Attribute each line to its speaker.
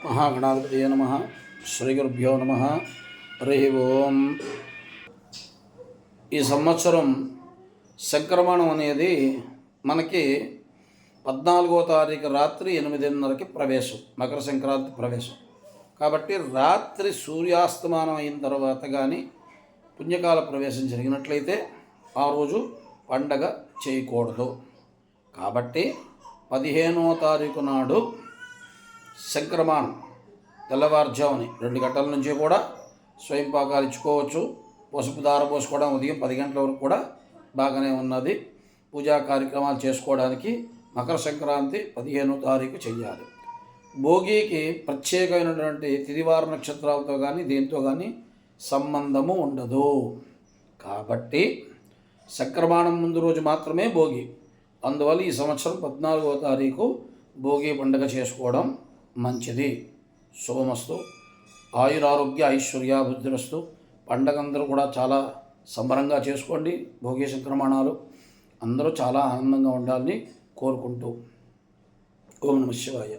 Speaker 1: మహాగణాధిపతయే నమః. శ్రీగురుభ్యో నమః. హరి ఓం. ఈ సంవత్సరం సంక్రమణం అనేది మనకి 14వ తారీఖు రాత్రి 8:30కి ప్రవేశం, మకర సంక్రాంతి ప్రవేశం. కాబట్టి రాత్రి సూర్యాస్తమానం అయిన తర్వాత కానీ పుణ్యకాల ప్రవేశం జరిగినట్లయితే ఆ రోజు పండగ చేయకూడదు. కాబట్టి 15వ తారీఖు నాడు సంక్రమణం తెల్లవారుజాముని 2 గంటల నుంచి కూడా స్వయం పాకాలు ఇచ్చుకోవచ్చు. పసుపు దార పోసుకోవడం ఉదయం 10 గంటల వరకు కూడా బాగానే ఉన్నది. పూజా కార్యక్రమాలు చేసుకోవడానికి మకర సంక్రాంతి 15వ తారీఖు చెయ్యాలి. భోగికి ప్రత్యేకమైనటువంటి తిదివార నక్షత్రాలతో కానీ దేంతో కానీ సంబంధము ఉండదు. కాబట్టి సంక్రమణం ముందు రోజు మాత్రమే భోగి. అందువల్ల ఈ సంవత్సరం 14వ తారీఖు భోగి పండుగ చేసుకోవడం మంచిది. శుభమస్తు. ఆయురారోగ్య ఐశ్వర్యాభివృద్ధిరస్తు. పండగ అందరూ కూడా చాలా సంబరంగా చేసుకోండి. భోగి సంక్రమణాలు అందరూ చాలా ఆనందంగా ఉండాలని కోరుకుంటూ ఓం నమః శివాయ.